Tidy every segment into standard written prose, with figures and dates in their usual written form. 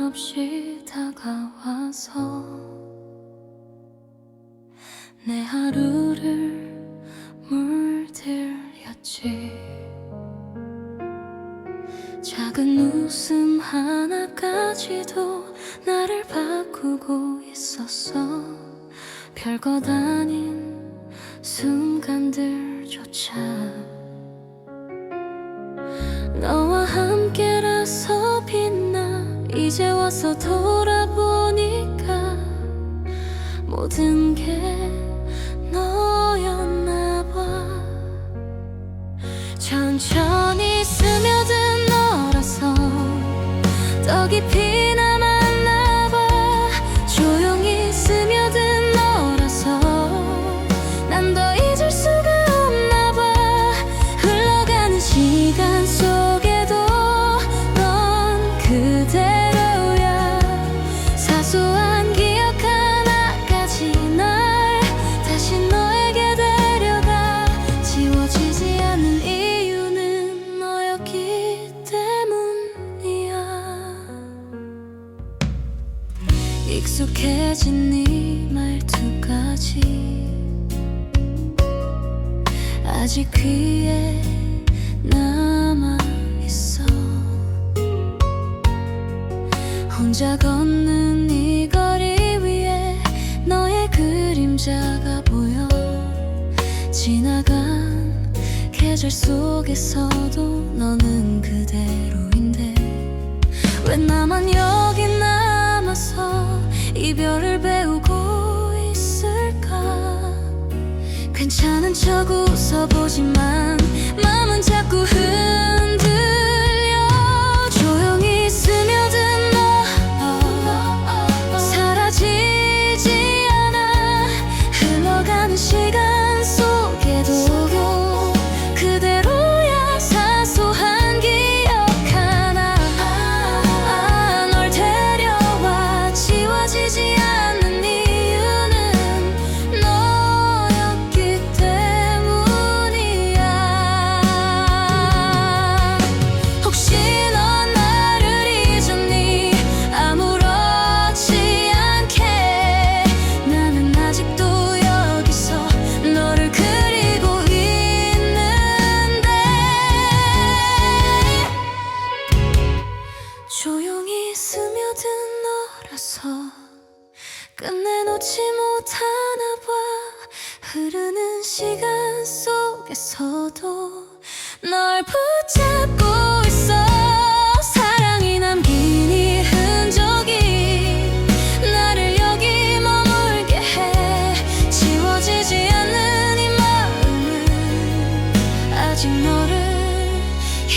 없이 다가와서 내 하루를 물들였지. 작은 웃음 하나까지도 나를 바꾸고 있었어. 별것 아닌 순간들조차 너와 함께라서 빛나. 이제 와서 돌아보니까 모든 게 너였나 봐. 천천히 스며든 너라서 더 깊이 남았나 봐. 조용히 스며든 너라서 난 더 잊을 수가 없나 봐. 흘러가는 시간 속에도 넌 그대로야. 사소한 기억 하나까지 날 다시 너에게 데려가. 지워지지 않는 이유는 너였기 때문이야. 익숙해진 네 말투까지 아직 귀에 남아있어. 혼자 걷는 이 거리 위에 너의 그림자가 보여. 지나간 계절 속에서도 너는 그대로인데 왜 나만 여기 남아서 이별을 배우고 있을까. 괜찮은 척 웃어보지만 마음은 자꾸 흔들려. 조용히 스며든 너 사라지지 않아. 흘러가는 시간 속에도 그대로야. 사소한 기억 하나 널 데려와. 지워지지 않는 이유는 너였기 때문이야. 혹시 넌 나를 잊었니? 아무렇지 않게 나는 아직도 여기서 너를 그리고 있는데. 조용히 스며든 너라서 끝내 놓지 못하나 봐. 흐르는 시간 속에서도 널 붙잡고 있어. 사랑이 남긴 이 흔적이 나를 여기 머물게 해. 지워지지 않는 이 마음은 아직 너를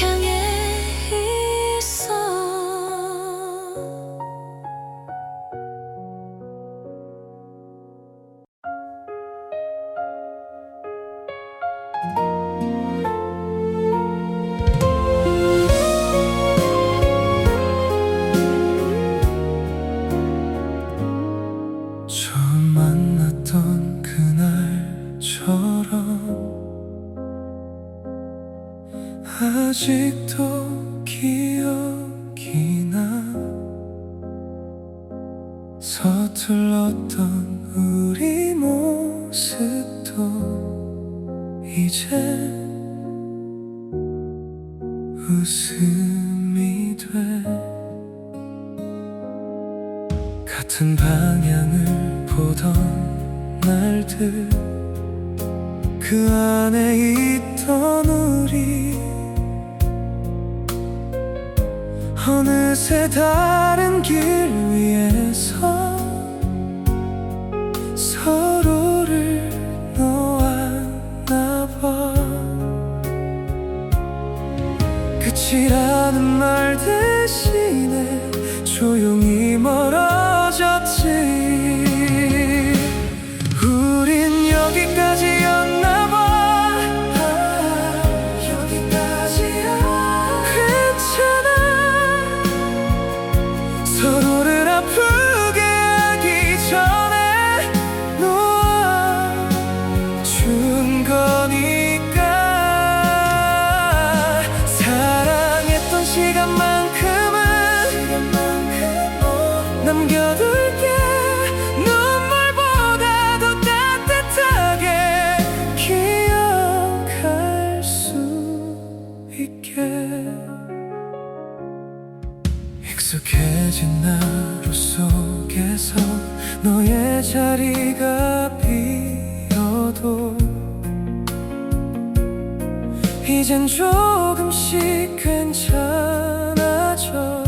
향해 있어. 처음 만났던 그날처럼 아직도 기억이 나. 서툴렀던 우리 모습도 이제 웃음이 돼. 같은 방향을 보던 날들 그 안에 있던 우리 어느새 다른 길 위에서 서로를 놓았나 봐. 끝이라는 말 대신에 조용히 멀어졌지. 우린 여기까지였나 봐. 여기까지야. 괜찮아. 서로를 아프게 하기 전에 놓아준 거니까. 사랑했던 시간만큼은 남겨둘게. 눈물보다 더 따뜻하게 기억할 수 있게. 익숙해진 하루 속에서 너의 자리가 비어도 이젠 조금씩 괜찮아져.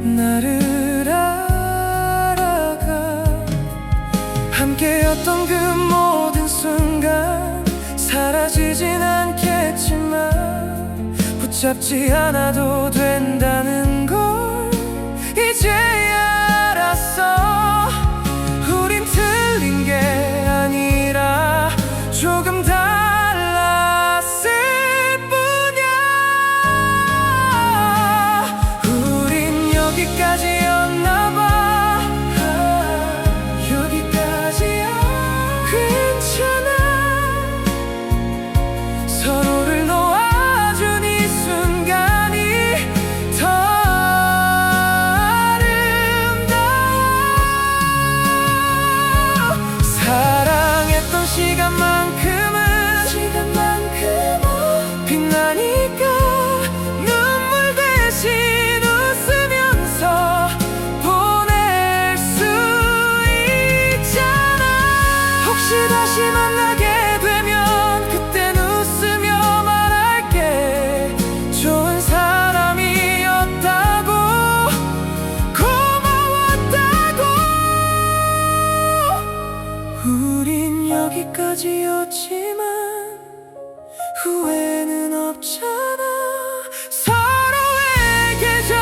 나를 알아가. 함께였던 그 모든 순간 사라지진 않겠지만 붙잡지 않아도 된다는 걸 이제야 알았어. 우린 틀린 게 아니라 조금 달랐을 뿐이야. 우린 여기까지였나 봐. 여기까지야. 괜찮아. 서로를 놓아준 이 순간이 더 아름다워. 사랑했던 시간만큼은 빛나니까 눈물 대신 웃으면서 보낼 수 있잖아. 혹시 다시 만나게 되면 그땐 웃으며 말할게. 좋은 사람이었다고, 고마웠다고. 우린 여기까지였지만 후회는 없잖아. 서로의 계절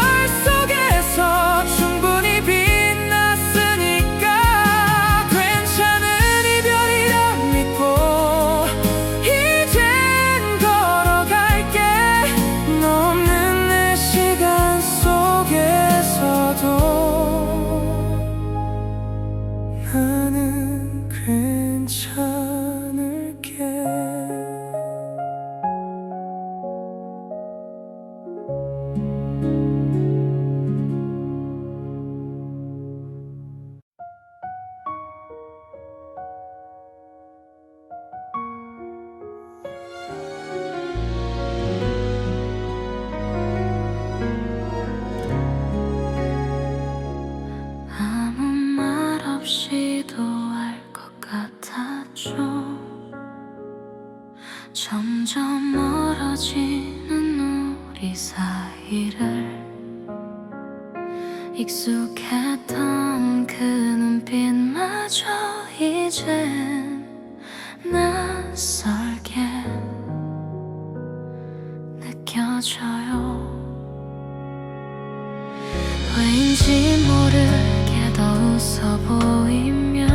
속에서 충분히 빛났으니까 괜찮은 이별이란 믿고 이젠 걸어갈게. 너 없는 내 시간 속에서도 나는 괜찮을게. 아무 말 없이도 알 것 같았죠. 점점 멀어지는 우리 사이를 익숙했던 그 눈빛마저 이젠 낯설게 느껴져요. 왜인지 모르게 더 웃어 보이면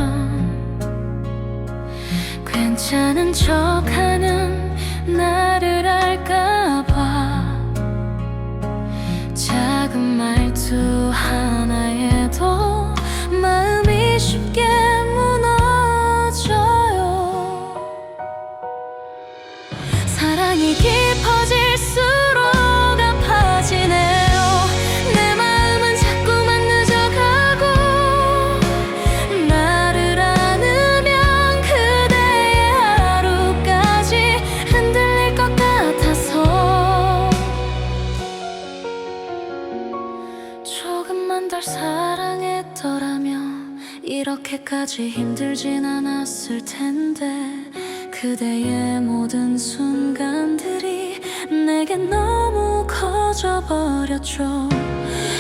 괜찮은 척하는 나를 알까봐 작은 말투 하나에도 마음이 쉽게 무너져요. 사랑이 깊어질수록 아파지네요. 내 마음은 자꾸만 늦어가고 나를 안으면 그대의 하루까지 흔들릴 것 같아서 조금만 덜 사랑했더라면 이렇게까지 힘들진 않았을 텐데 그대의 모든 순간들이 내겐 너무 커져버렸죠.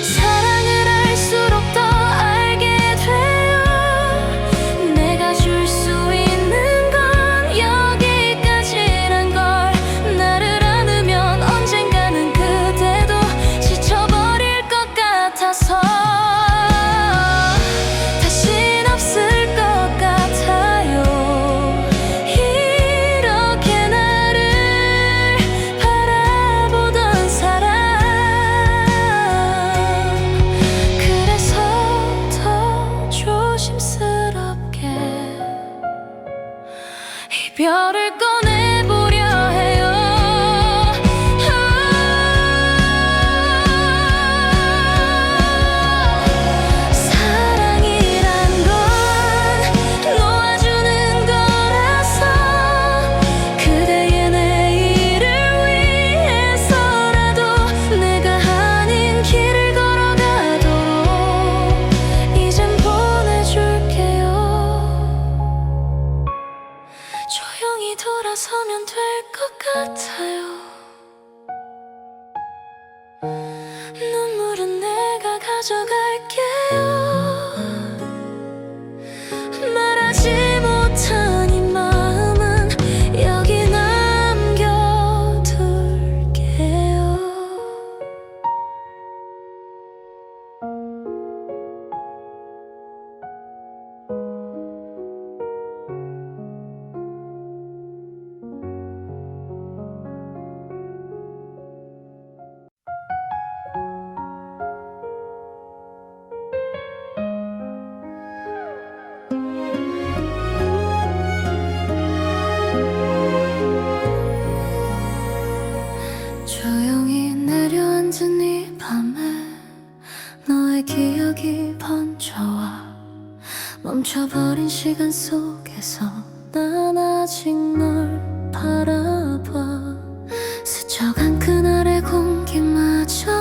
사랑을 할수록 더 알게 돼요. 내가 줄 수 있는 건 여기까지란 걸. 나를 안으면 언젠가는 그대도 지쳐버릴 것 같아서 다신 없을 것 같아요. 이렇게 나를 바라보던 사람 가져갈게요. 말하지 못한 이 마음은 여기 남겨둘게요. 조용히 내려앉은 이 밤에 너의 기억이 번져와 멈춰버린 시간 속에서 난 아직 널 바라봐. 스쳐간 그날의 공기마저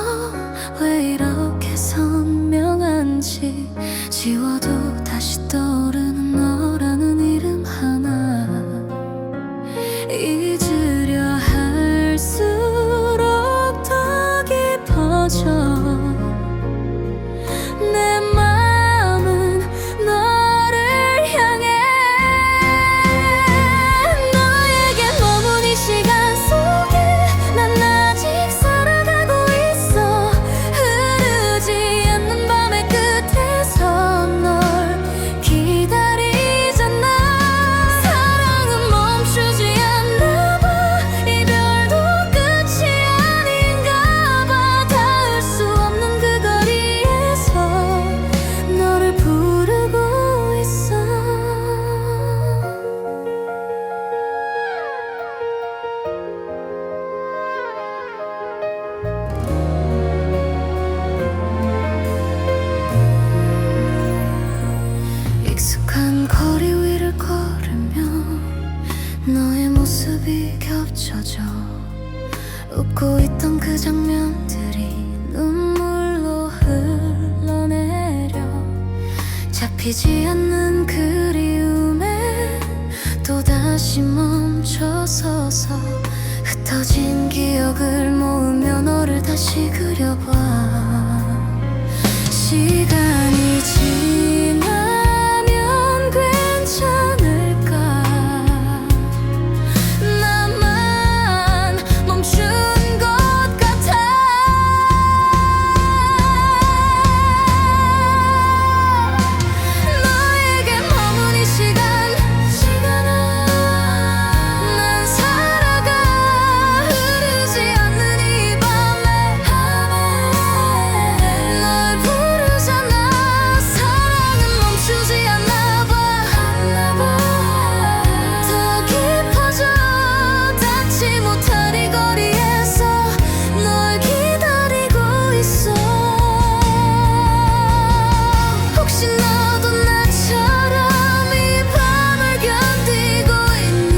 왜 이렇게 선명한지 지워도 다시 떠오르는 너라는 이름 하나 잊으려 할수록 더 깊어져. 내 마음은 너를 향해. 너에게 머문 이 시간 속에 난 아직 살아가고 있어. 흐르지 않는 밤의 끝에서 널 기다리잖아. 사랑은 멈추지 않나 봐. 이별도 끝이 아닌가 봐. 닿을 수 없는 그 거리에서 너를 부르고 있어. 익숙한 거리 위를 걸으며 너의 모습이 겹쳐져. 웃고 있던 그 장면들이 눈물로 흘러내려. 잡히지 않는 그리움에 또다시 멈춰서서 흩어진 기억을 모으며 너를 다시 그려봐. 시간이 지나면 괜찮을까. 나만 멈춘 것 같아. 너에게 머문 이 시간아 난 살아가. 흐르지 않는 이 밤에 널 부르잖아. 사랑은 멈추지 않나 봐. 더 깊어져. 닿지 못할 이 거리에서 널 기다리고 있어. 혹시 너도 나처럼 이 밤을 견디고 있니?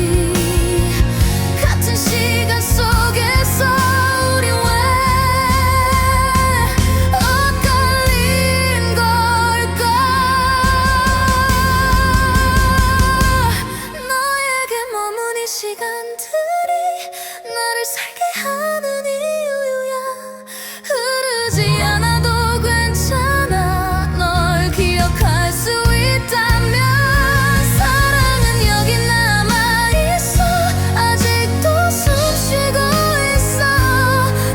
같은 시간 속에서 우린 왜 엇갈린 걸까? 너에게 머문 이 시간들이 나를 살게 하는 이유야. 흐르지 않아도 괜찮아. 널 기억할 수 있다면 사랑은 여기 남아있어. 아직도 숨쉬고 있어.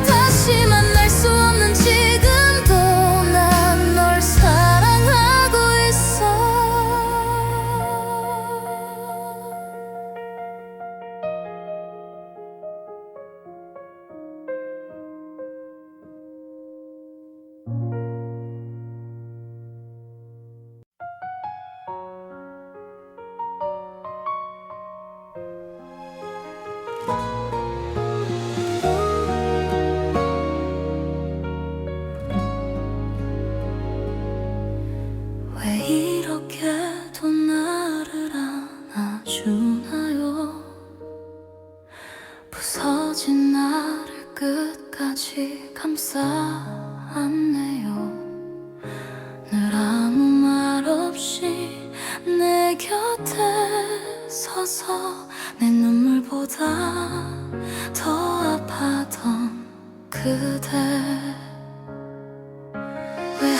다시 만날 수 없는 지금도 난 널 사랑하고 있어. 왜 이렇게도 나를 안아주나요? 부서진 나를 끝까지 감싸 안네요. 늘 아무 말 없이 내 곁에 서서 내 눈물보다 더 아팠던 그대. 왜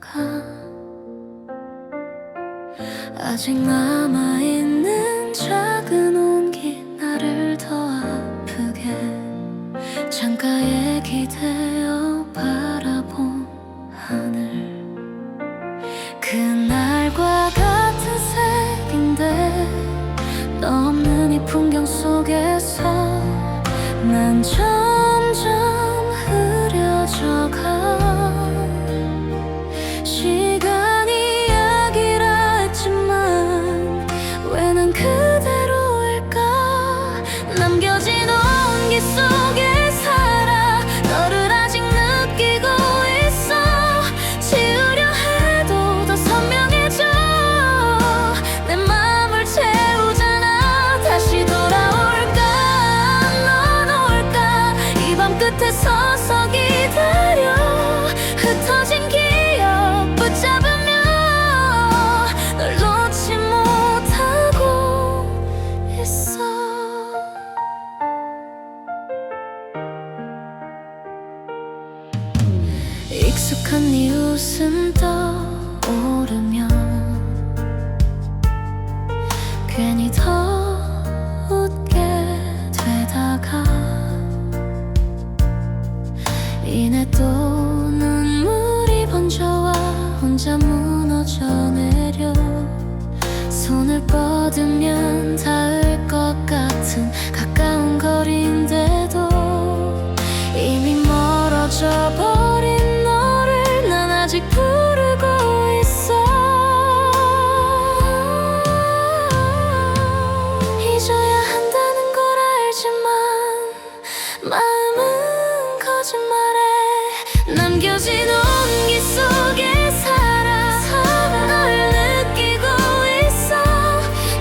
살아가 아직 남아있는 작은 온기 나를 더 아프게 창가에 기대어 바라본 하늘 그날과 같은 색인데 너 없는 이 풍경 속에서 난 점점 흐려져가 시간이 약이라 했지만 왜 난 그대로일까 남겨진 온기 속에 살아 너를 아직 느끼고 있어 지우려 해도 더 선명해져 내 맘을 채우잖아 다시 돌아올까 넌 올까 이 밤 끝에 서서 기다려 흩어진 기억 붙잡으며 널 놓지 못하고 있어 익숙한 네 웃음 떠오르면 괜히 더 웃게 되다가 이내 또 눈물이 번져와 혼자 무너져 내려 손을 뻗으면 닿을 것 같은 가까운 거리인데도 이미 멀어져 버린 너를 난 아직 부르고 있어 잊어야 한다는 걸 알지만 마음은 거짓말해 남겨진 온기 속에 살아 널 느끼고 있어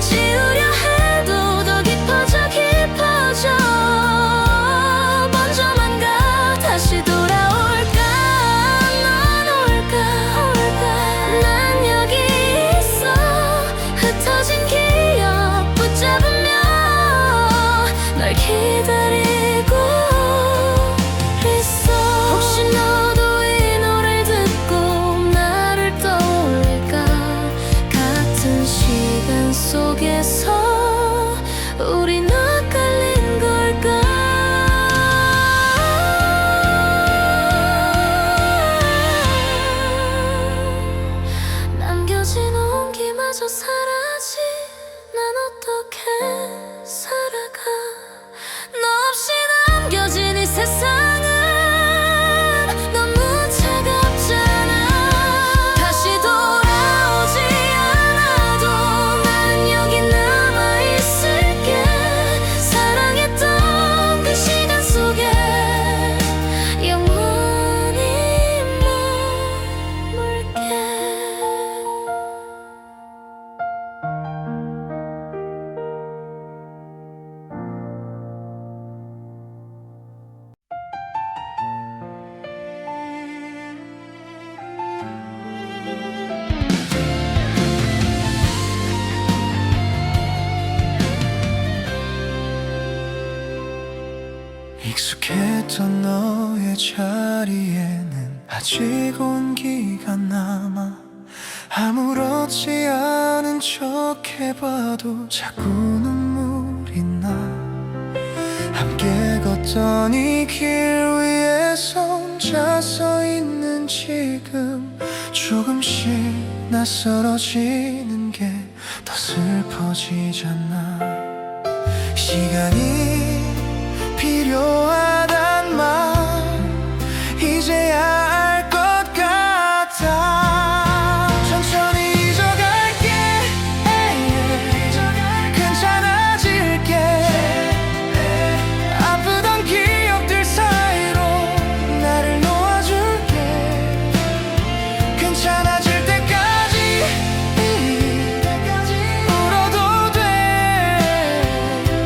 지우려 해도 더 깊어져 먼저만 가 다시 돌아올까 넌 올까 난 여기 있어 흩어진 기억 붙잡으며 널 기다리고 있어 혹시 너도 이 노래를 듣고 나를 떠올릴까 같은 시간 속에서 우린 엇갈린 걸까 남겨진 온기마저 사라지 난 어떻게 살아가 너 없이 남겨진 이 세상은 너무 차갑잖아 다시 돌아오지 않아도 난 여기 남아있을게 사랑했던 그 시간 속에 영원히 머물게 익숙했던 너의 자리에는 아직 온기가 남아 아무렇지 않은 척 해봐도 자꾸 눈물이 나 함께 걷던 이 길 위에서 혼자 서 있는 지금 조금씩 낯설어지는 게 더 슬퍼지잖아 시간이 필요하단 말 이제야 알 것 같아 천천히 잊어갈게 괜찮아질게 아프던 기억들 사이로 나를 놓아줄게 괜찮아질 때까지 울어도 돼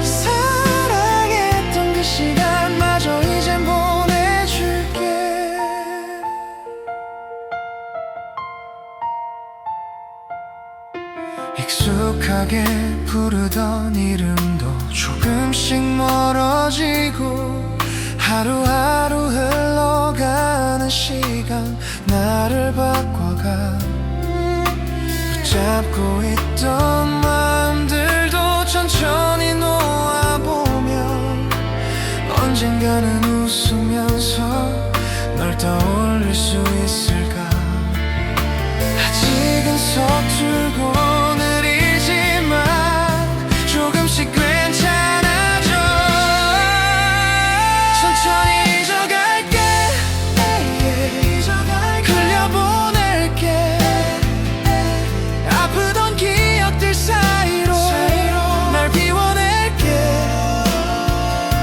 사랑했던 그 시간마저 이젠 보내줄게 익숙하게 부르던 이름도 조금씩 멀어지고 하루하루 흘러가는 시간 나를 바꿔가 잡고 있던 마음들도 천천히 놓아보면 언젠가는 웃으면서 널 떠올릴 수 있을까. 아직은 서툴고 느리지만 조금씩 괜찮아져. 천천히 잊어갈게. 흘려보낼게. 아프던 기억들 사이로 날 비워낼게.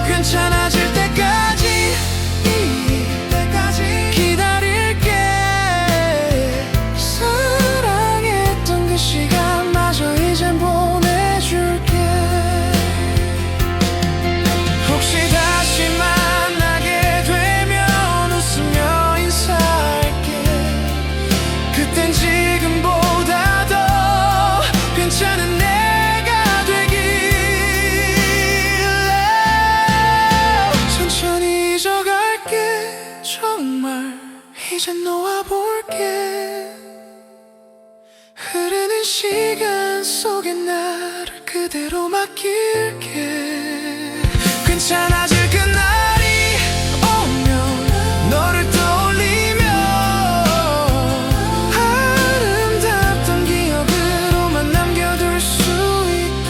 괜찮아질 때까지 기다릴게. 사랑했던 그 시간마저 이젠 보내줄게. 혹시 다시 만나게 되면 웃으며 인사할게. 그땐 지금보다 더 괜찮은 내가 되길래. 천천히 잊어갈게. 정말 이젠 놓아볼게. 흐르는 시간 속에 나를 그대로 맡길게. 괜찮아질 그날이 오면 너를 떠올리며 아름답던 기억으로만 남겨둘 수 있게.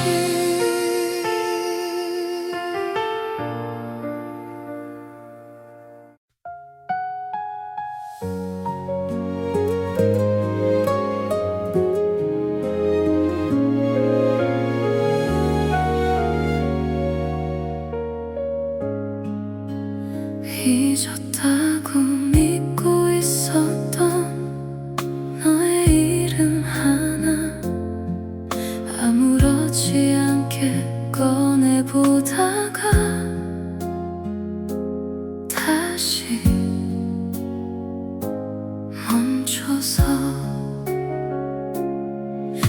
잊었다고 믿고 있었던 너의 이름 하나 아무렇지 않게 꺼내보다가 다시 멈춰서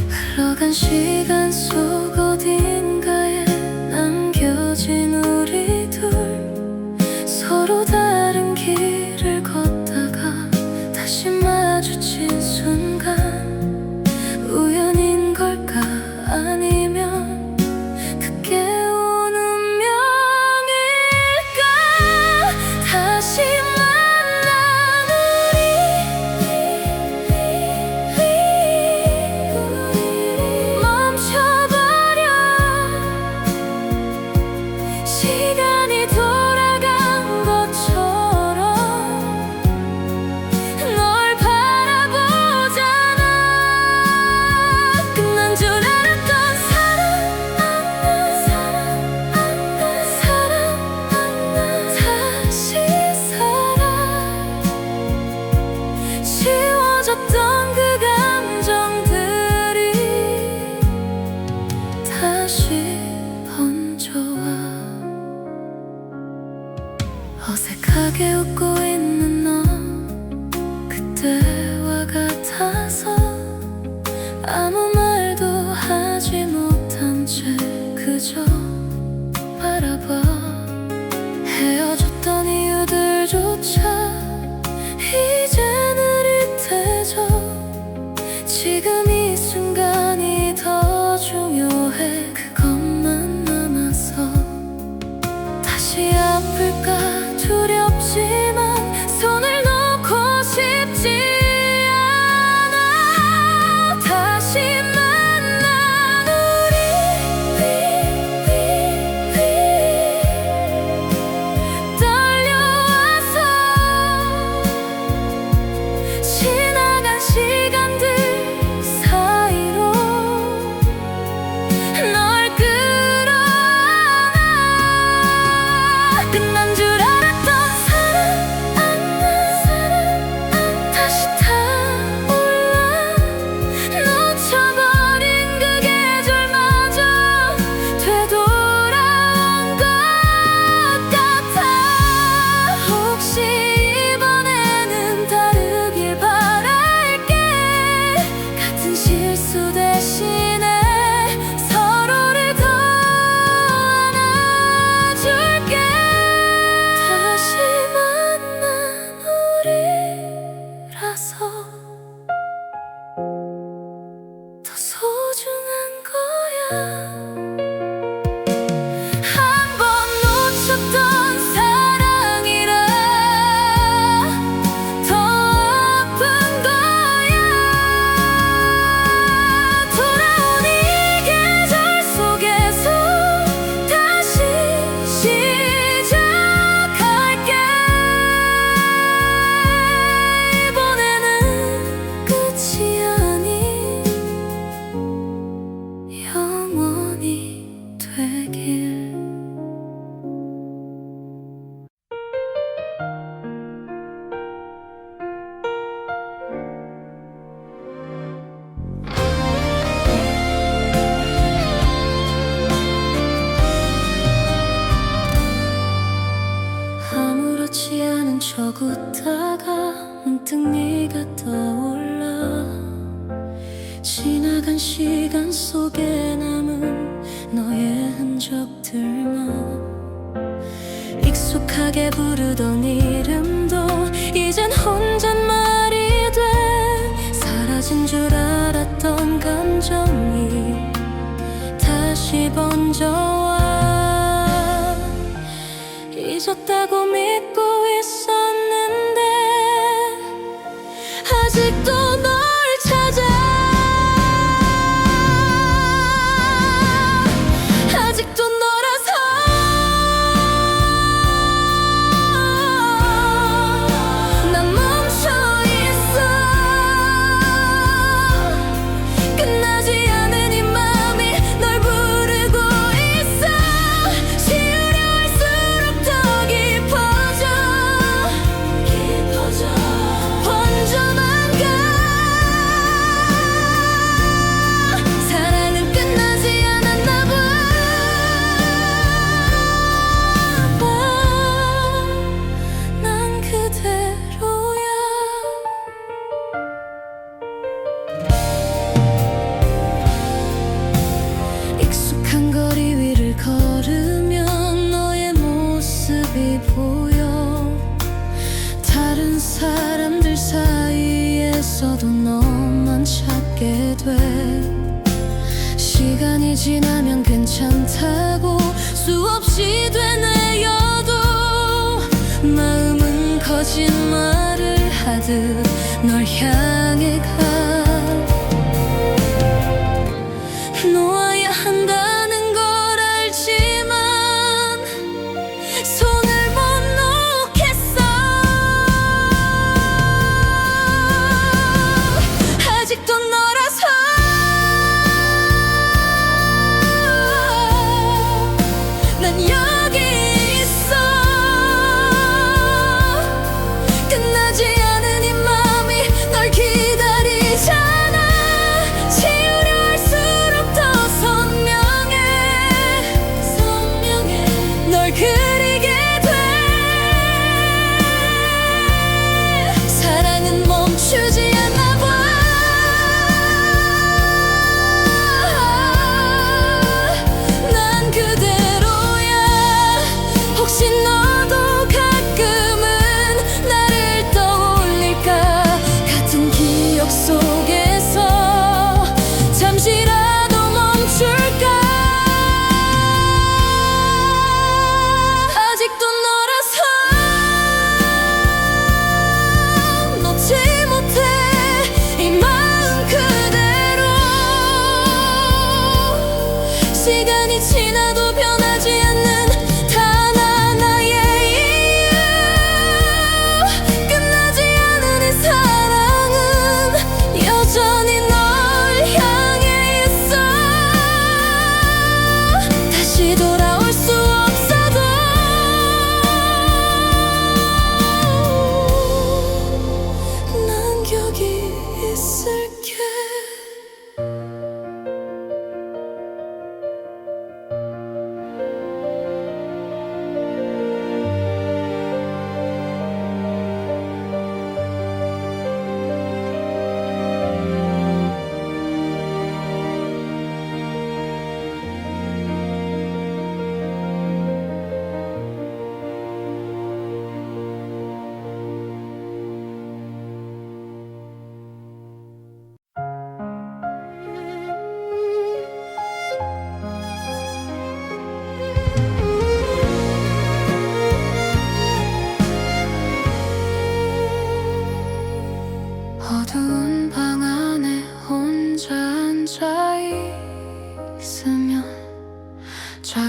흘러간 시간 속 어딘가에 남겨진 우리 둘 서로 다른 길을 걷다가 다시 마주친 순간 우연인 걸까 아니면 그게 온 운명일까. 다시 만난 우리 멈춰버려. 시간이 돌아간 것처럼 널 바라보잖아. 끝난 줄 알았던 사랑 다시 살아. 지워졌던 그 감정들이 다시 번져와. 어색하게 웃고 있는 너 그때와 같아서 아무 말도 하지 못한 채 그저 바라봐. 헤어졌던 이유들조차 이제 느릿해져. 지금 이 순간이 더 중요해. 그것만 남아서 다시 아플까 두렵지만 손을 놓고 싶지 않아. 다시 만난 우리 떨려와서 지나간 시간들 사이 한 번 놓쳤던 사랑이라 더 아픈 거야. 돌아온 이 계절 속에서 다시 시작할게. 이번에는 끝이 아닌 영원히 되길. 아무렇지 않은 척 웃다가 문득 네가 떠올라. 지나간 시간 속에 남은 너의 흔적들만 익숙하게 부르던 이름도 이젠 혼잣말이 돼. 사라진 줄 알았던 감정이 다시 번져와. 잊었다고 믿고 있었는데 아직도 널 찾아. 아직도 너라서 난 멈춰 있어. 끝나지 않은 이 맘이 널 부르고 있어. 지우려 할수록 더 깊어져. 번져만 가. 사랑은 끝나지 않았나 봐. 난 그대로야. 익숙한 거리 위를 걸으면 너의 모습이 보여. 다른 사람들 사이에서도 너만 찾게 돼. 시간이 지나면 괜찮다고 수없이 되뇌어도 마음은 거짓말을 하듯 널 향해 가. 놓아야 한다는 걸 알지만 손을 못 놓겠어. 아직도 너라서 난 여기 있어. 끝나지 않은 이 맘이 널 기다리고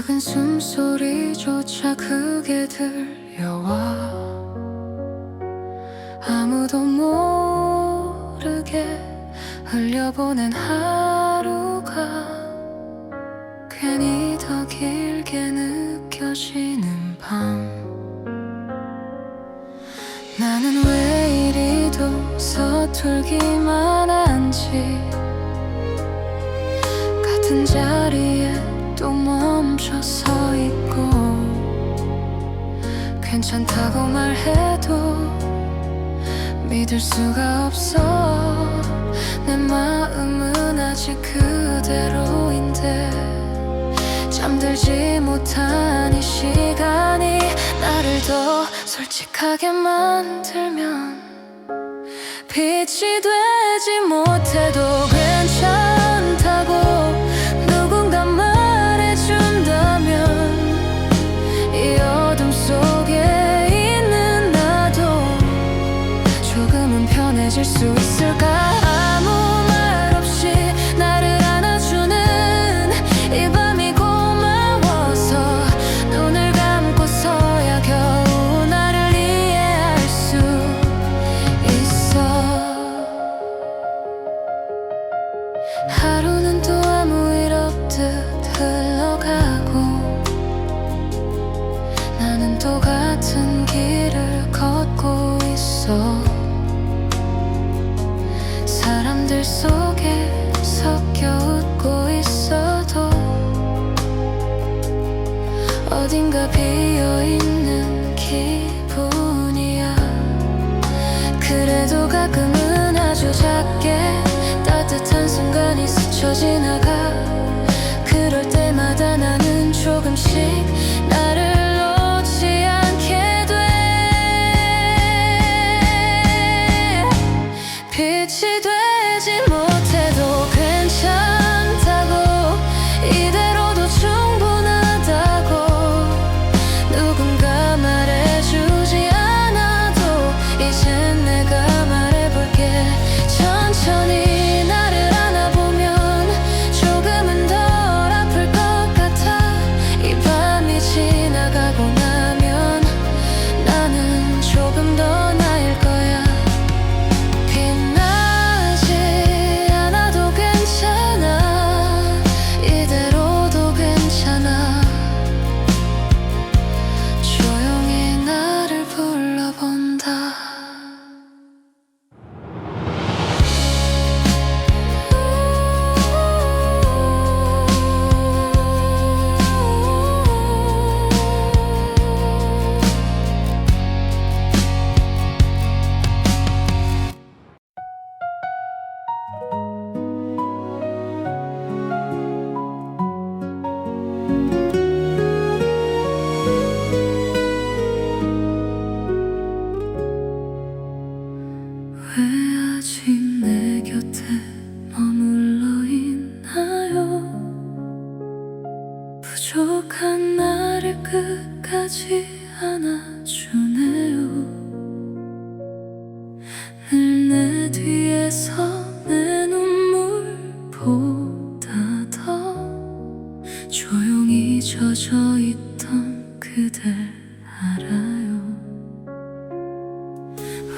작은 숨소리조차 크게 들려와 아무도 모르게 흘려보낸 하루가 괜히 더 길게 느껴지는 밤 나는 왜 이리도 서툴기만 한지 같은 자리에 또 멈춰 서 있고 괜찮다고 말해도 믿을 수가 없어 내 마음은 아직 그대로인데 잠들지 못한 이 시간이 나를 더 솔직하게 만들면 빛이 되지 못해도 괜찮다고 누군가 말해준다면 이 어둠 속에 있는 나도 조금은 편해질 수 있을까 아무 말 없이 나를 안아주는 이 밤이 고마워서 눈을 감고서야 겨우 나를 이해할 수 있어 하루는 또 아무 일 없듯 흘러가고 나는 또 같은 길을 걷고 있어 사람들 속에 섞여 웃고 있어도 어딘가 비어있는 기분이야 그래도 가끔은 아주 작게 따뜻한 순간이 스쳐 지나가 그럴 때마다 나는 조금씩 나를 놓지 않게 돼 빛이 되지 못해도 괜찮다고 이대로도 충분하다고 누군가 말해주지 않아도 이젠 내가 말해볼게 천천히 나를 안아보면 조금은 덜 아플 것 같아 이 밤이 지나가고 나면 나는 조금 더 나을 거야 빛나지 않아도 괜찮아 이대로도 괜찮아 조용히 나를 불러본다 왜 아직 내 곁에 머물러 있나요 부족한 나를 끝까지 안아주네요 늘 내 뒤에서 내 눈물보다 더 조용히 젖어 있던 그댈 알아요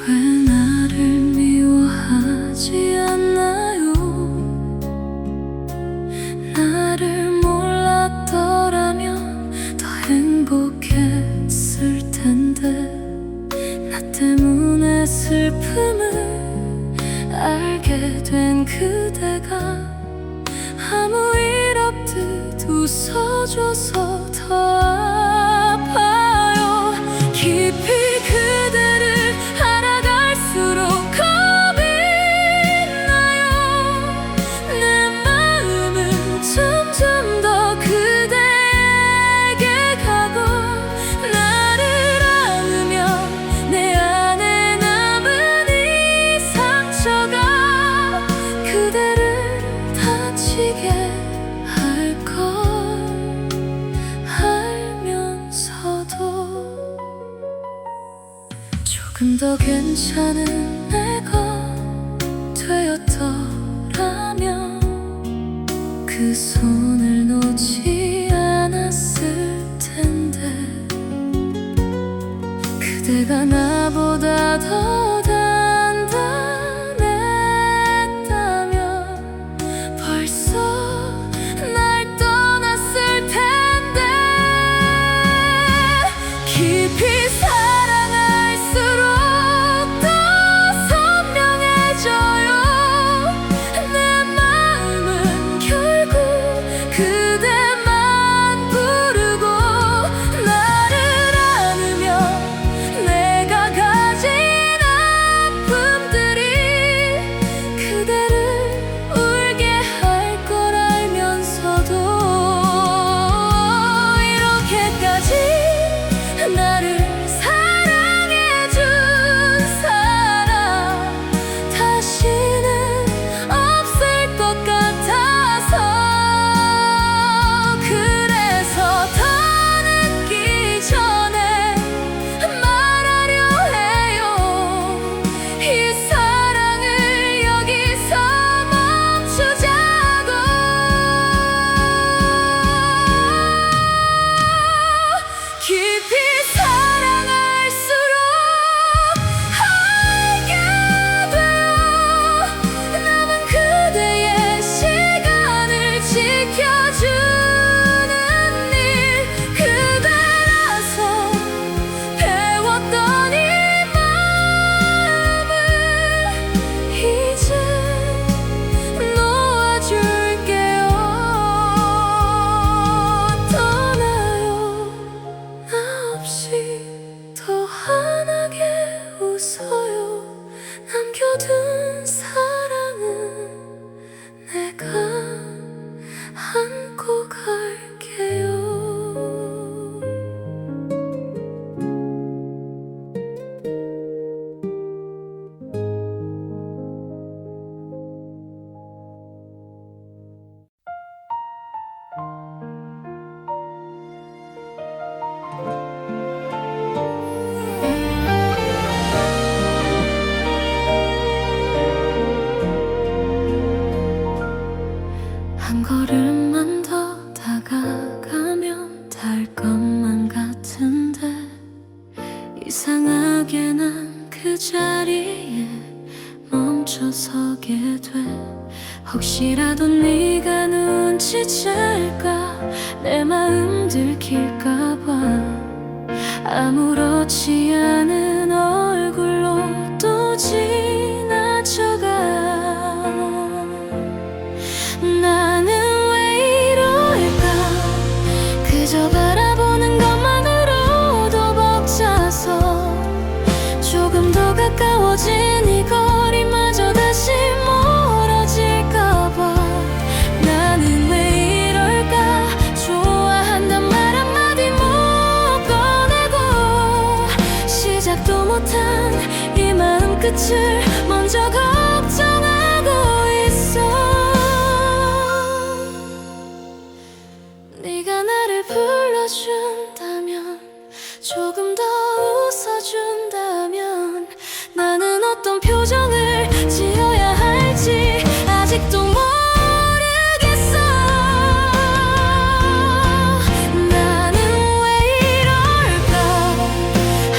왜 나를 미워하지 않나요 나를 몰랐더라면 더 행복했을 텐데 나 때문에 슬픔을 알게 된 그대가 아무 일 없듯 웃어줘서 더 아파요 깊이 그대를 알아갈수록 겁이 나요 내 마음은 점점 더 그대에게 가고 나를 안으면 내 안에 남은 이 상처가 그대를 다치게 할 걸 알면서도 조금 더 괜찮은 내가 되었더라면 그 손을 놓지 않았을까 않았을 텐데 그대가 나보다 더 단단했다면 벌써 날 떠났을 텐데 깊이 사랑할수록 더 선명해져요 내 마음은 결국 그대만 부르고 나를 안으며 내가 가진 아픔들이 그대를 울게 할 걸 알면서도 이렇게까지 나를 사랑해준 사람 다시는 없을 것 같아서 그래서 더 늦기 전에 말하려 해요 이 사랑을 여기서 멈추자고 깊이 사랑할수록 알게 돼요 남은 그대의 시간을 지켜주는 일 그대라서 배웠던 이 마음을 이제 놓아줄게요 떠나요 나 없이 더 환하게 웃어요 남겨둔 사랑은 내가 안고 갈게요 한 걸음만 더 다가가면 닿을 것만 같은데 이상하게 난 그 자리에 멈춰서게 돼 혹시라도 네가 눈치챌까 내 마음 들킬까봐 아무렇지 않은 얼굴로 또 지나쳐가 나는 왜 이럴까 그저 바라보는 것만으로도 벅차서 조금 더 가까워진 이 거리마저 다시 멀어질까봐 나는 왜 이럴까 좋아한단 말 한마디 못 꺼내고 시작도 못한 이 마음 끝을 먼저 걱정하고 있어 네가 나를 불러준다면 조금 더 웃어준다면 나는 어떤 표정을 지어야 할지 아직도 모르겠어 나는 왜 이럴까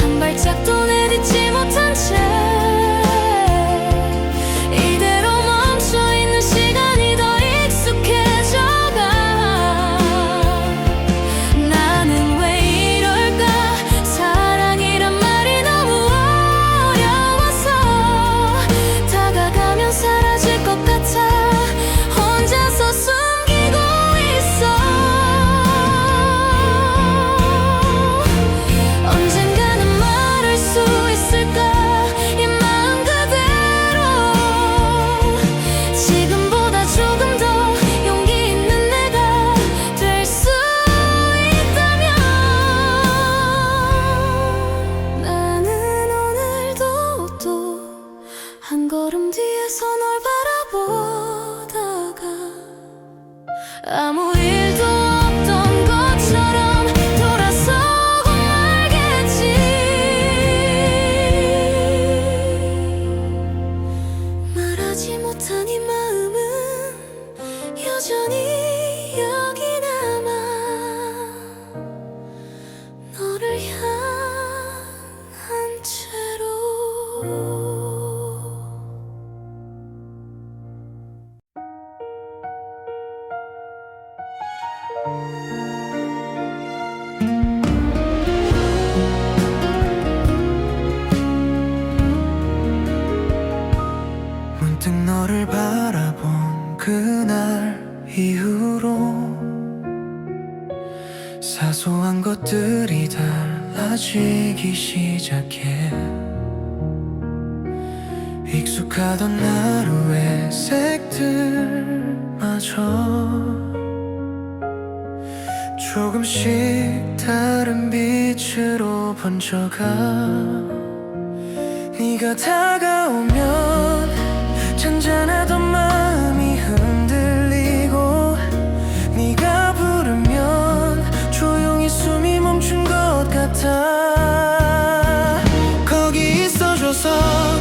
한 발짝도 내딛지 못한 채 이대로 멈춰있는 시간이 더 익숙해져가 나는 왜 이럴까 사랑이란 말이 너무 어려워서 다가가면 사라질 것 같아 혼자서 숨기고 있어 언젠가는 말할 수 있을까 이 마음 그대로 지금보다 조금 더 용기 있는 내가 될 수 있다면 나는 오늘도 또 한 걸음 뒤에서 널 바라보다가 아무 일도 없던 것처럼 돌아서고 말겠지 말하지 못한 이 마음은 여전히 여기 남아 그날 이후로 사소한 것들이 달라지기 시작해. 익숙하던 하루의 색들마저 조금씩 다른 빛으로 번져가. 네가 다가오면 잔잔하던 마음이 흔들리고, 네가 부르면 조용히 숨이 멈춘 것 같아. 거기 있어줘서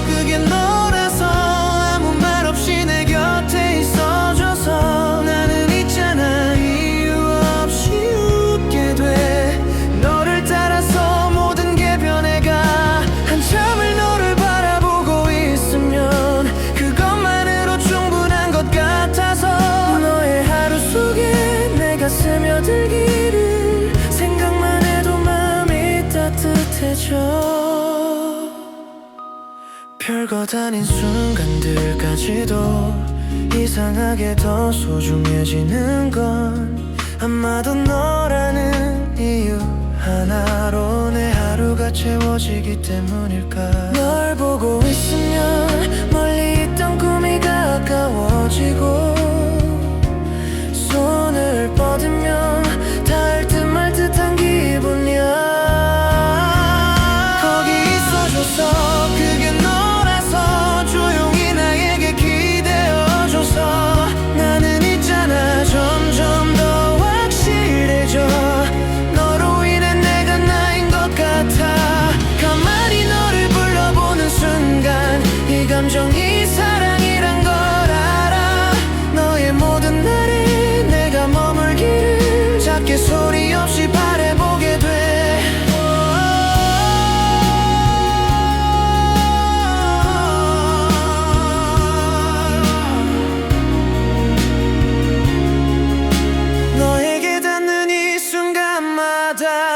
그게 너라서, 아무 말 없이 내 곁에 있어줘서 나는 있잖아 이유 없이 웃게 돼. 너를 따라서 모든 게 변해가. 한참을 너를 바라보고 있으면 그것만으로 충분한 것 같아서, 너의 하루 속에 내가 스며들기를 생각만 해도 마음이 따뜻해져. 별것 아닌 순간들까지도 이상하게 더 소중해지는 건 아마도 너라는 이유 하나로 내 하루가 채워지기 때문일까. 널 보고 있으면 멀리 있던 꿈이 가까워지고, 손을 뻗으면 닿을 듯 말 듯한 기분이야. 거기 있어줘서 그게 너라서, 조용히 나에게 기대어줘서 나는 있잖아 점점 더 확실해져. 너로 인해 내가 나인 것 같아. 가만히 너를 불러보는 순간 이 감정이 사랑이란 걸 알아. 너의 모든 날에 내가 머물기를 작게 소리 없이 바라보게 돼. 너에게 닿는 이 순간마다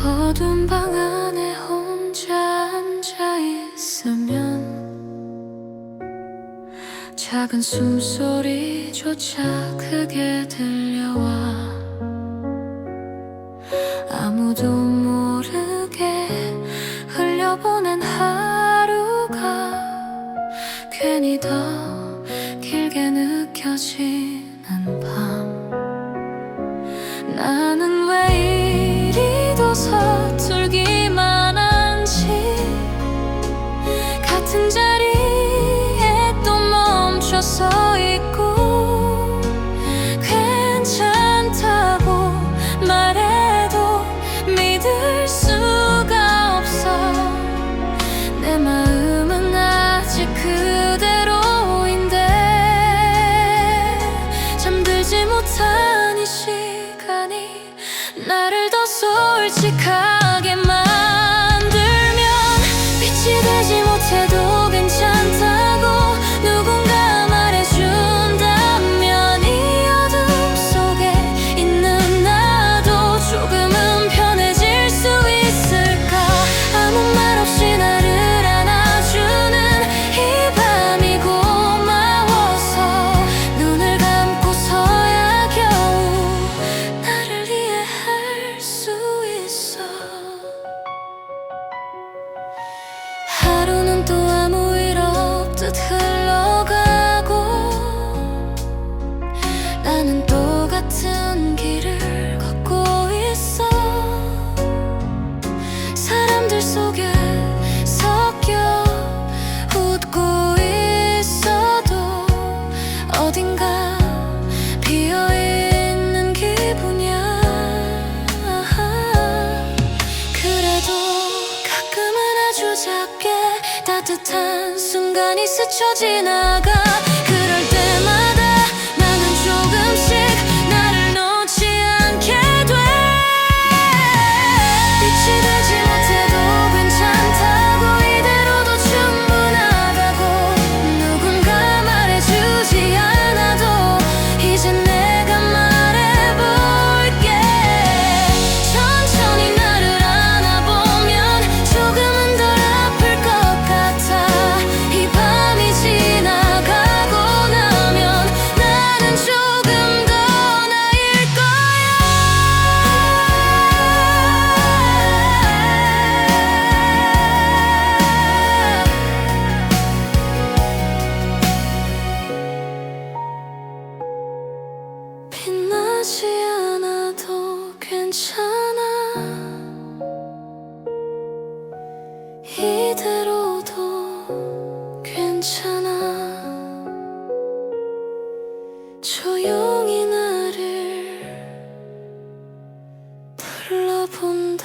어두운 방 안에 혼자 앉아 있으면 작은 숨소리조차 크게 들려와. 아무도 모르게 흘려보낸 하루가 괜히 더 길게 느껴지는 밤. 나는 왜 이리도 서툴기만 한지, 같은 자리에 또 멈춰 서 있고, 괜찮다고 말해도 믿을 수가 없어. 내 마음은 아직 그대로인데, 잠들지 못한 이 시간이 나를 더 솔직하게 만들면, 빛이 되지 못해도 괜찮다고 누군가 말해준다면, 이 어둠 속에 있는 나도 조금은 편해질 수 있을까. 아무 말 없이 나를 안아주는 이 밤이 고마워서 눈을 감고서야 겨우 나를 이해할 수 있어. 하루는 또 아무 일 없듯 흘러가고, 나는 똑같은 길을 걷고 있어. 사람들 속에 섞여 웃고 있어도 어딘가 비어있는 기분이야. 그래도 가끔은 아주 작게 따뜻한 순간 순간이 스쳐 지나가. 그럴 때마다 나는 조금씩 나를 놓지 않게 돼. 빛이 되지 못해도 괜찮다고, 이대로도 충분하다고 누군가 말해주지 않아도 이제 내가 말해볼게. 천천히 나를 안아보면 조금은 덜 아플 것 같아. 이 밤이 지나가고 나면 나는 조금 더 나을 거야. 빛나지 않아도 괜찮아. 이대로도 괜찮아. 조용히 나를 불러본다.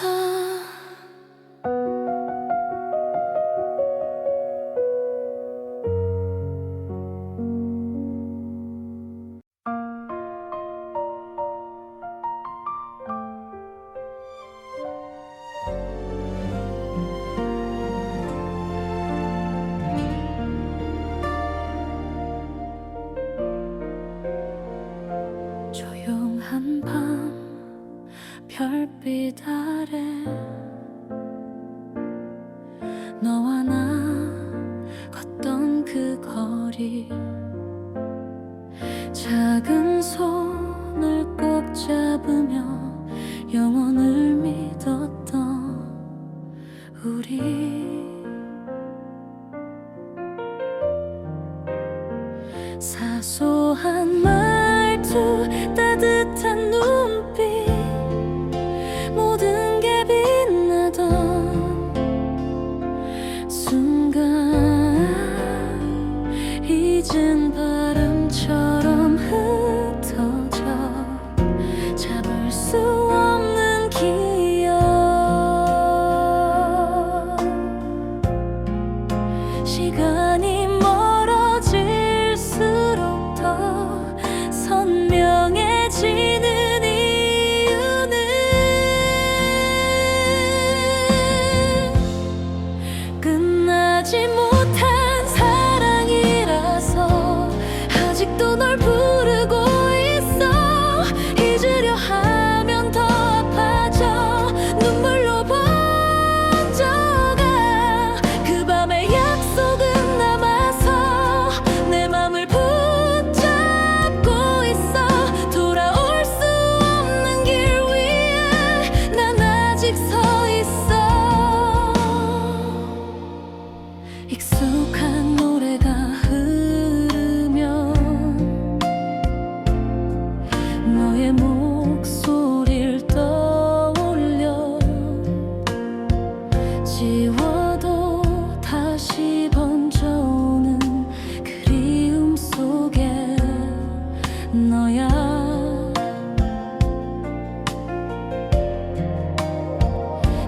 조용한 밤 별빛 아래 너와 나 걷던 그 거리, 작은 손을 꼭 잡으며 영원을 믿었던 우리. 사소한 말투, 따뜻한 눈빛, 모든 게 빛나던 순간, 잊은 바람처럼 흩어져 잡을 수 없는 기억. 시간이 멀어질수록 더 선명해지는 이유는 끝나지 못한 사랑이라서 아직도 널 부르고 있어. 잊으려 하면 더 아파져 눈물로 번져가. 그 밤의 약속은 남아서 내 맘을 붙잡고 있어. 돌아올 수 없는 길 위에 난 아직 서 있어. 익숙한 노래가 흐르면 너의 목소리를 떠올려. 지워도 다시 번져오는 그리움 속에 너야.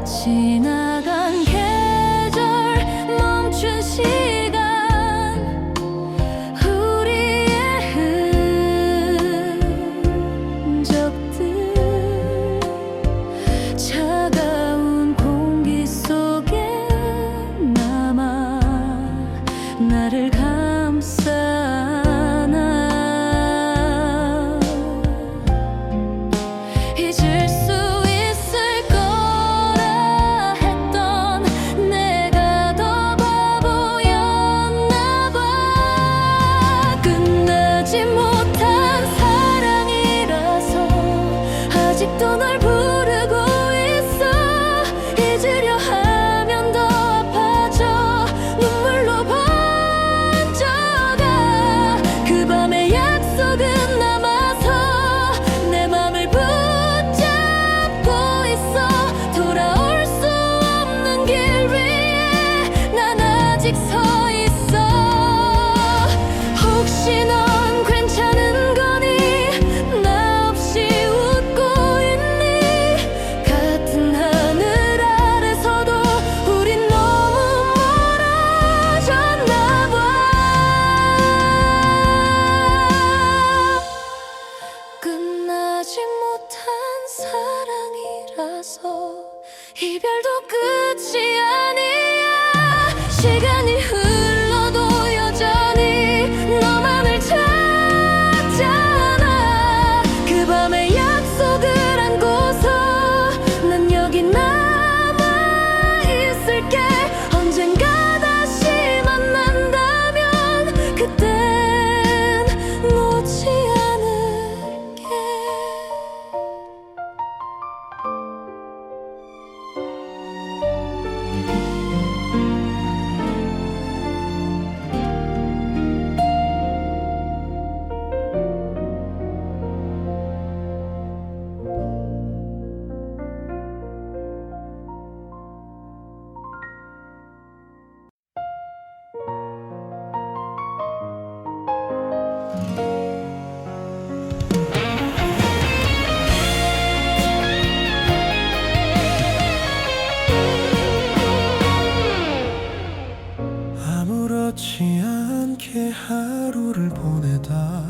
지나간 계절, 멈춘 시간, 우리의 흔적들, 차가운 공기 속에 남아 나를 감싸 안아. 잊을 수 있을 거라 했던 내가 더 바보였나 봐. 끝나지 못한 사랑이라서 아직도 널 부르고 있어. 잊으려 하면 더 아파져 눈물로 번져가. 하루를 보내다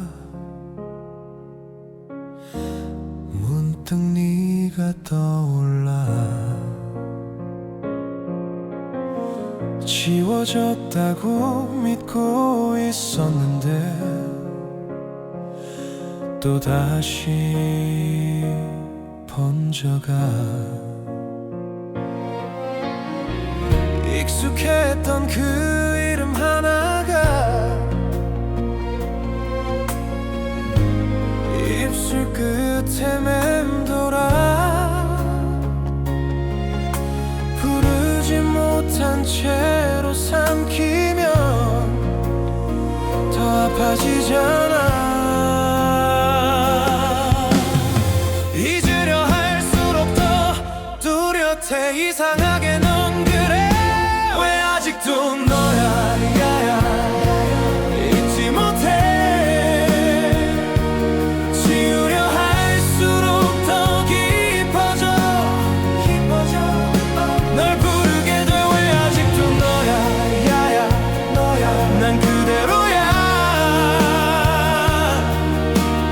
문득 네가 떠올라. 지워졌다고 믿고 있었는데 또다시 번져가. 익숙했던 그 이름 하나가 입술 끝에 맴돌아. 부르지 못한 채로 삼키면 더 아파지잖아. 잊으려 할수록 더 뚜렷해. 이상하게 넌 그래. 왜 아직도 너야 잊지 못해. 지우려 할수록 더 깊어져. 널 부르게 돼. 왜 아직도 너야 난 그대로야.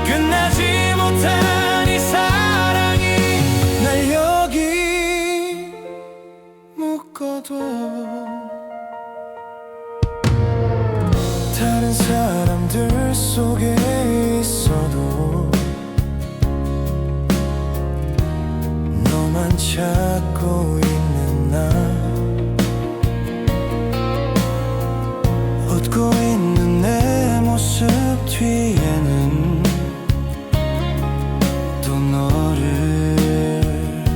끝나지 못한 이 사랑이 날 여기 묶어둬. 다른 사람들 속에 있어도 너만 찾고 있는 나. 웃고 있는 내 모습 뒤에는 또 너를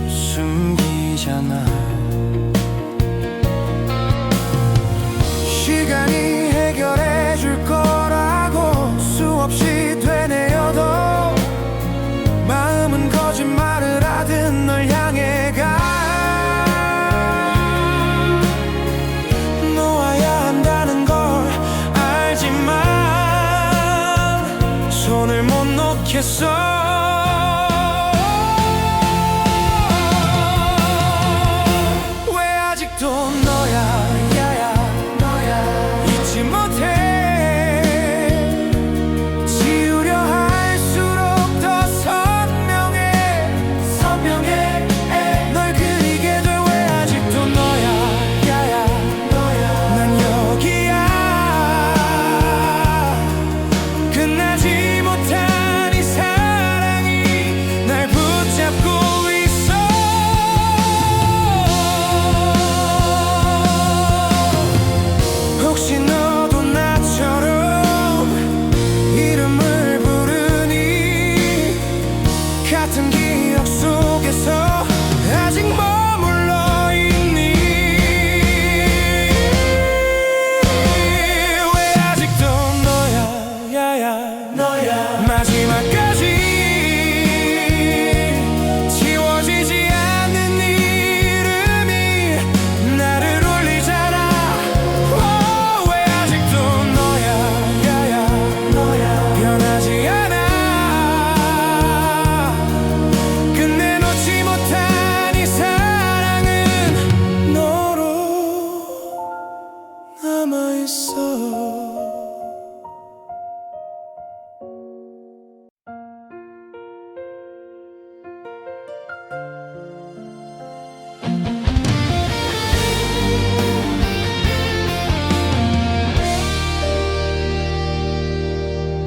숨기잖아. 시간이 해결해 줄 거라고 수없이 되뇌어도 마음은 거짓말을 하듯 널 향해 가. 놓아야 한다는 걸 알지만 손을 못 놓겠어. 왜 아직도 너야 잊지 못해. 지우려 할수록 더 선명해. 널 그리게 돼. 왜 아직도 너야 난 여기야. 끝나지 못한 이 사랑이 날 붙잡고 있어. 혹시 너도 나처럼 이름을 부르니 같은 기억 속에서 아직 머물러 있니. 왜 아직도 너야 마지막까지 지워지지 않는 이름이 나를 울리잖아. 왜 아직도 너야 변하지 않아. 끝내 놓지 못한 이 사랑은 너로 남아있어.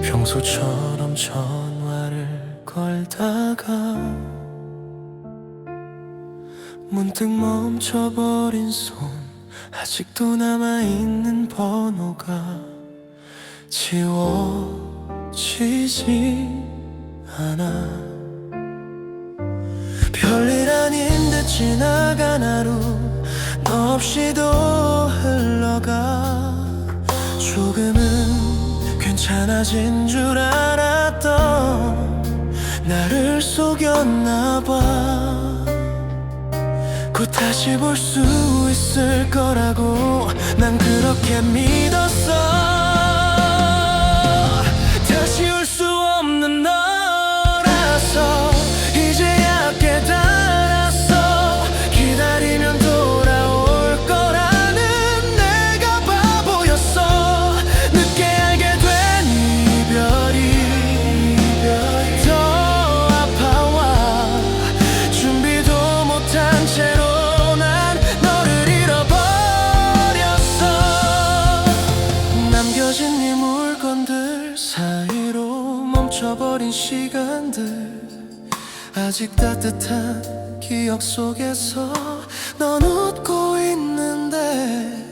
평소처럼 전화를 걸다가 문득 멈춰버린 손. 아직도 남아있는 번호가 지워지지 않아. 별일 아닌 듯 지나간 하루 너 없이도 흘러가. 조금은 괜찮아진 줄 알았던 나를 속였나 봐. 곧 다시 볼 수 있을 거라고 난 그렇게 믿었어. 다시 올 수 없는 너라서 이제야 깨달았어. 기다리면 돌아올 거라는 내가 바보였어. 늦게 알게 돼. 사이로 멈춰버린 시간들 아직 따뜻한 기억 속에서 넌 웃고 있는데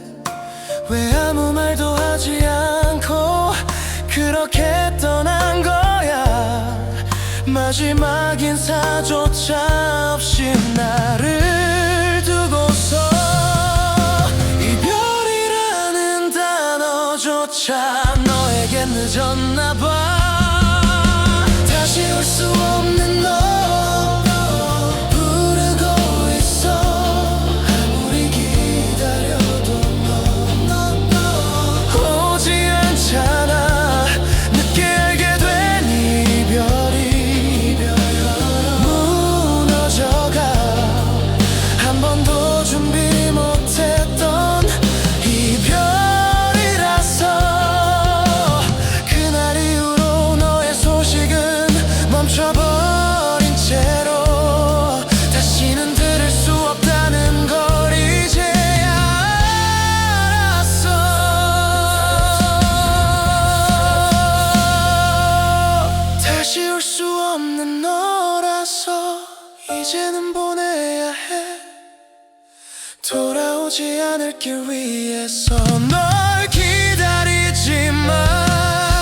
왜 아무 말도 하지 않고 그렇게 떠난 거야. 마지막 인사조차 없이 나를 두고서 이별이라는 단어조차 너에겐 늦었나 봐. 다시 올 수 없는 너 부르고 있어. 아무리 기다려도 너 오지 않잖아. 늦게 알게 된 이별이 무너져가. 한 번도 준비 못했던 이별이라서 그날 이후로 너의 소식은 멈춰버린 채로 다시는 들을 수 없다는 걸 이제야 알았어. 다시 올 수 없는 너라서 이제는 보내야 해. 돌아오지 않을 길 위해서 널 기다리지만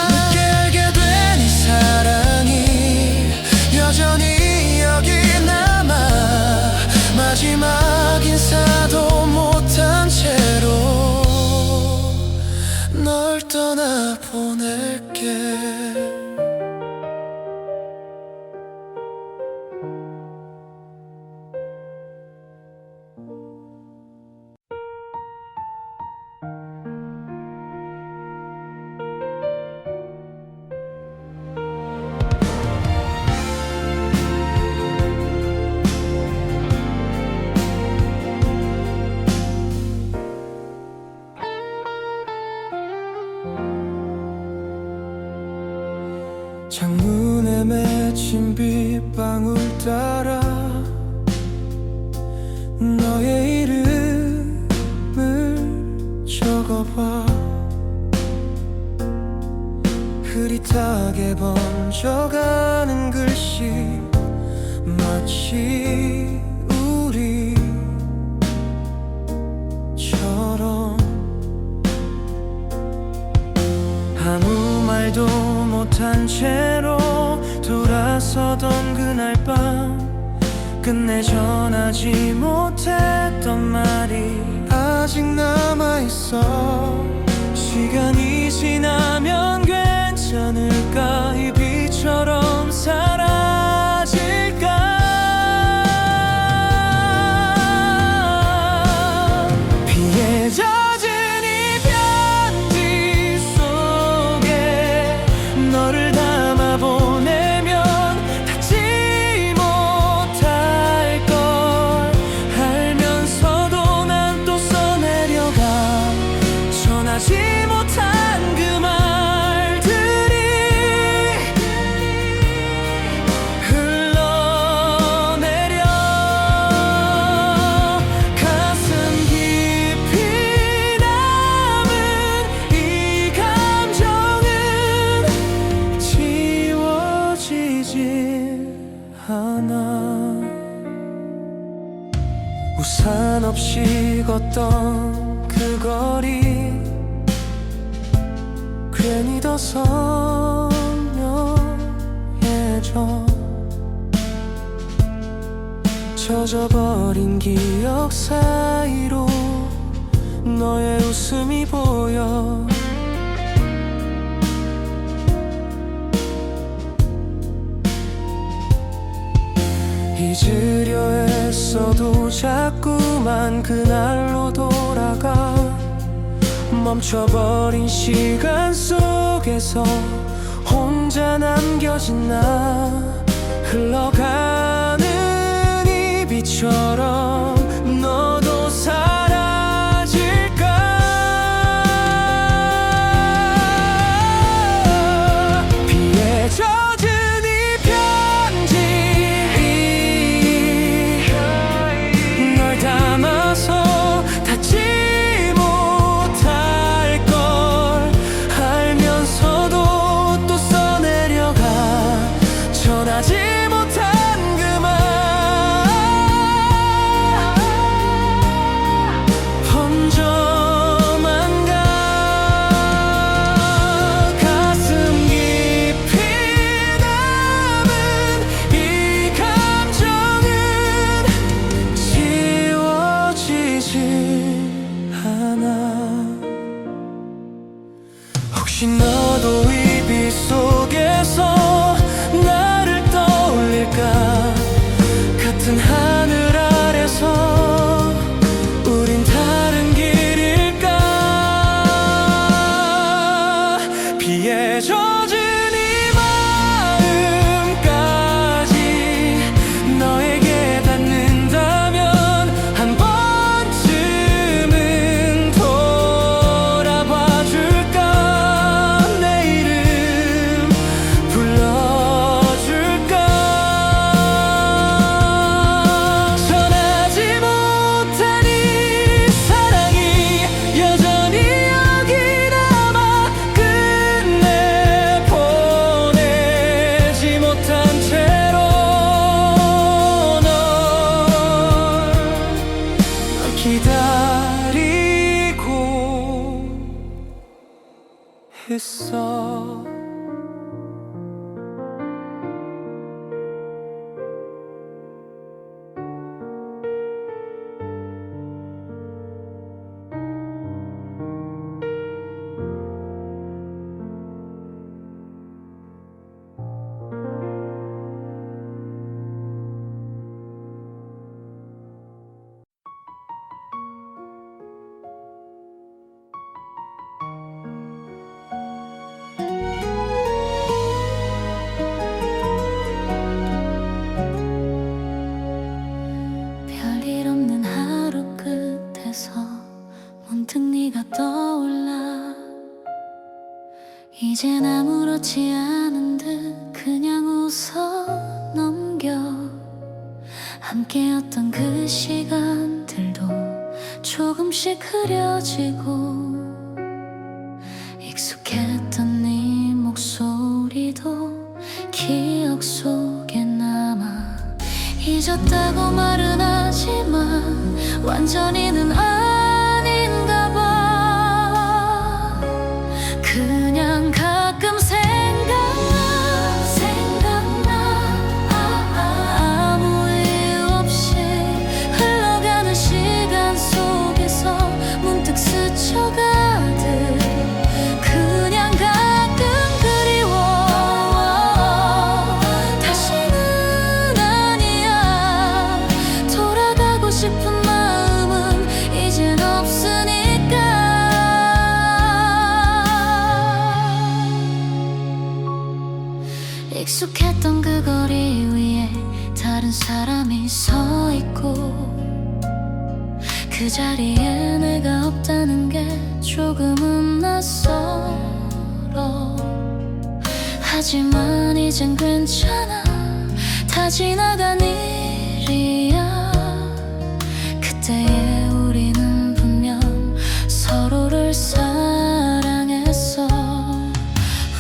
늦게 알게 된 이 사랑이 여전히 여기 남아. 마지막 인사도 못한 채로 널 떠나보낼게. 창문에 맺힌 빗방울 따라 너의 이름을 적어봐. 흐릿하게 번져가는 글씨 마치 우리처럼 아무 말도 못한 채로 돌아서던 그날 밤 끝내 전하지 못했던 말이 아직 남아있어. 시간이 지나면 괜찮을까. 이 비처럼 사라질까. 비에 젖은 이 편지 속에 너를 담아 보내면 닿지 못할 걸 알면서도 난 또 써내려가. 전하지 못한 그 말들이 흘러내려 가슴 깊이 남은 이 감정은 지워지질 않아. 우산 없이 걷던 그 거리 괜히 더 선명해져. 젖어버린 기억 사이로 너의 웃음이 보여. 잊으려 애써도 자꾸만 그날로 돌아가. 멈춰버린 시간 속에서 혼자 남겨진 나. 흘러가는 이 비처럼 너도 사라질까. 비에 젖은 이 편지 널 담아서 닿지 못할 걸 알면서도 젖은 이 마음까지 너에게 닿는다면 한 번쯤은 돌아봐 줄까. 내 이름 불러줄까. 전하지 못한 이 사랑이 여전히 여기 남아 끝내 보내지 못한 채로 널 기다리고 있어. 별일 없는 하루 끝에서 문득 네가 떠올라. 이젠 아무렇지 않은 듯 그냥 웃어 넘겨. 함께였던 그 시간들도 조금씩 흐려지고 익숙했던 네 목소리도 기억 속에 남아. 잊었다고 말은 하지만 완전히는 아닌가 봐. 그냥 가끔 생각나 아무 이유 없이 흘러가는 시간 속에서 문득 스쳐가듯 그냥 가끔 그리워. 다시는 아니야. 돌아가고 싶은 마음은 이젠 없으니까. 익숙했던 그 거리 위에 다른 사람이 서 있고 그 자리에 내가 없다는 게 조금은 낯설어. 하지만 이젠 괜찮아. 다 지나간 일이야. 그때의 우리는 분명 서로를 사랑했어.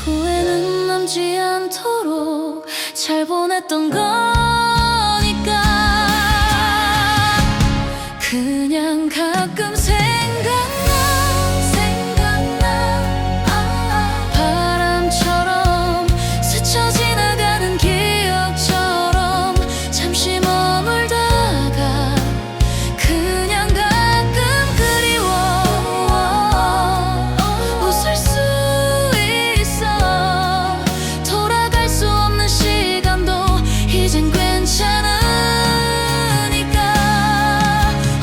후회는 남지 않도록 잘 보냈던 거니까. 그냥 가끔 생각나 바람처럼 스쳐 지나가는 기억처럼 잠시 머물다가 그냥 가끔 그리워. 웃을 수 있어. 돌아갈 수 없는 시간도 이젠 괜찮으니까.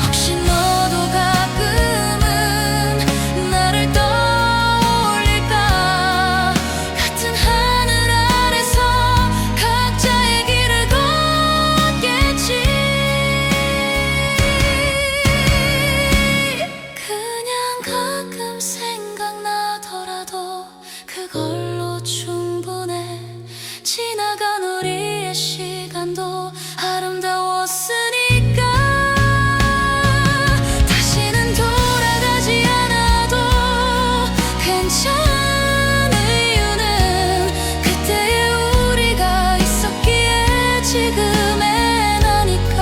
혹시 너도 가끔은 나를 떠올릴까. 같은 하늘 아래서 각자의 길을 걷겠지. 그냥 가끔 생각나더라도 그걸로 충분해. 지나간 우리의 시간도 아름다웠으니까. 다시는 돌아가지 않아도 괜찮은 이유는 그때의 우리가 있었기에 지금의 나니까.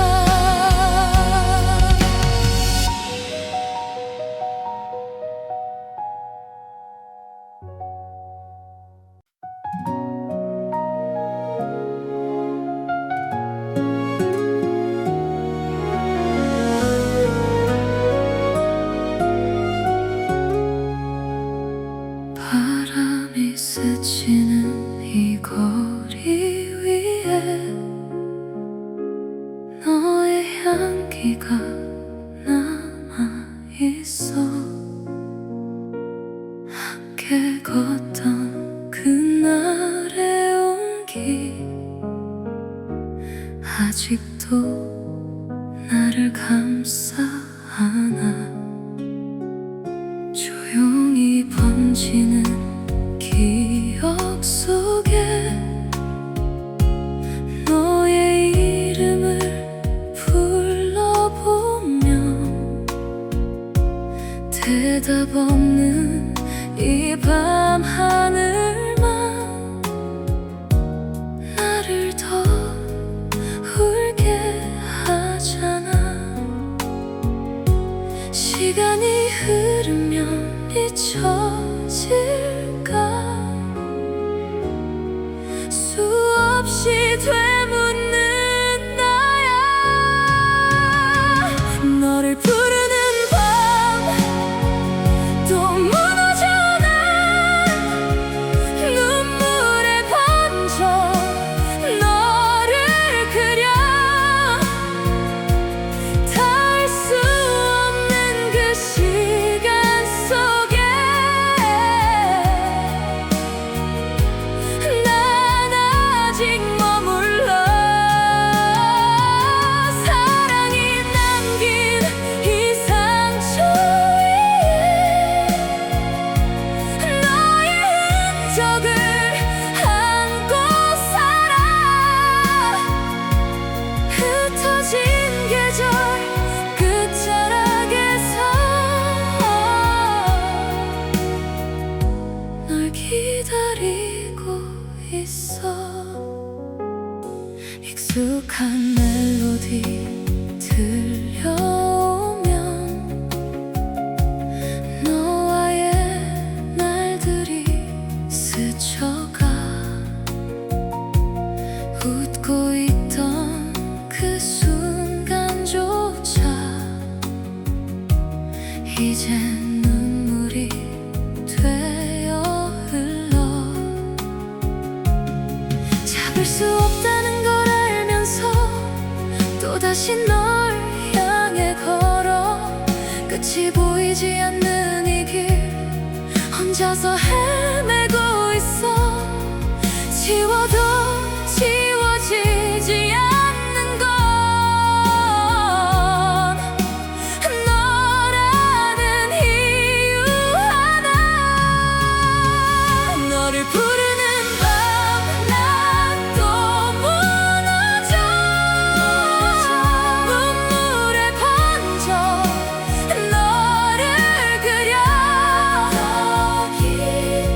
바람이 스치는 이 거리 위에 너의 향기가 남아있어. 함께 걷던 그 아직도 나를 감싸 안아. 조용히 번지는 기억 속에 너의 이름을 불러보면 대답 없는 이 밤 하늘만 나를 더 울게 하잖아. 시간이 흐르면 잊혀질까? 수없이 되묻는 나야. 너를 부르는 밤 또 무너져 난 눈물에 번져 너를 그려. 닿을 수 없는 그 시간 속에 난 아직 머물러. 사랑이 남긴 이 상처 위에 너의 흔적을 안고 살아. 흩어진 계절 끝자락에서 널 기다리고 있어. 익숙한 멜로디 들려오면 너와의 날들이 스쳐가. 웃고 있던 그 순간조차 이젠 눈물이 되어 흘러. 잡을 수 없다는 걸 알면서 또다시 널 향해 걸어. 끝이 보이지 않는 이 길 혼자서 헤매고 있어. 지워도 지워지지 않는 건 너라는 이유 하나. 너를 부르는 밤 난 또 무너져 눈물에 번져 너를 그려. 더 깊이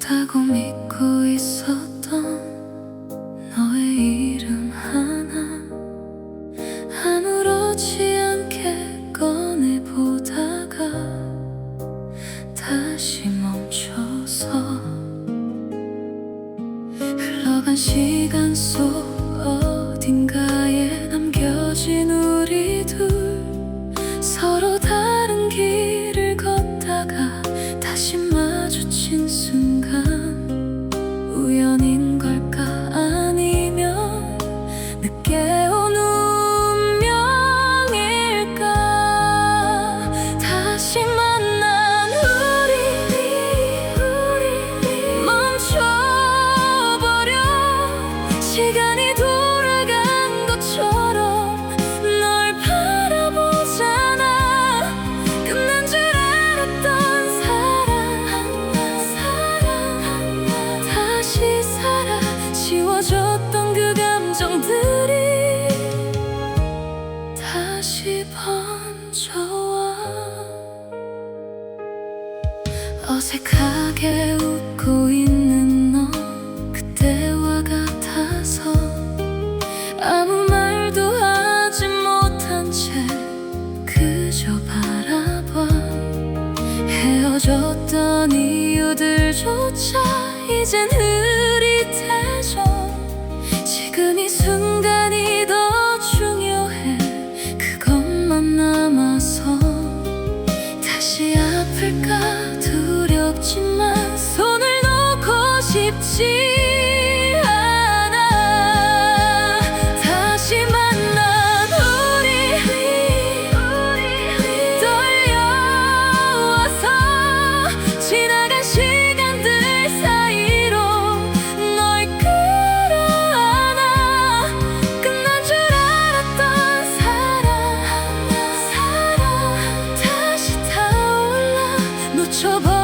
좋다고 믿고 있었던 너의 이름 하나 아무렇지 않게 꺼내보다가 다시 멈춰서 흘러간 시간 속 어딘가에 남겨진 우리 둘 서로 다른 길을 걷다가 다시 마주친 순간 우연인 걸까 아니면 늦게 온 운명일까 다시 만난 우리 멈춰버려 시간이 돌아간 것처럼 널 바라보잖아 끝난 줄 알았던 사랑 다시 살아 지워졌던 그 감정들이 다시 번져와 어색하게 웃고 있는 너 그때와 같아서 아무 말도 하지 못한 채 그저 바라봐 헤어졌던 이유들조차 이젠 흐릿해져 지금 이 순간이 더 중요해 그것만 남아서 다시 아플까 두렵지만 손을 놓고 싶지 않아 다시 만난 우리 떨려와서 지나간 시간들 사이로 널 끌어안아 끝난 줄 알았던 사랑 다시 타올라 놓쳐버린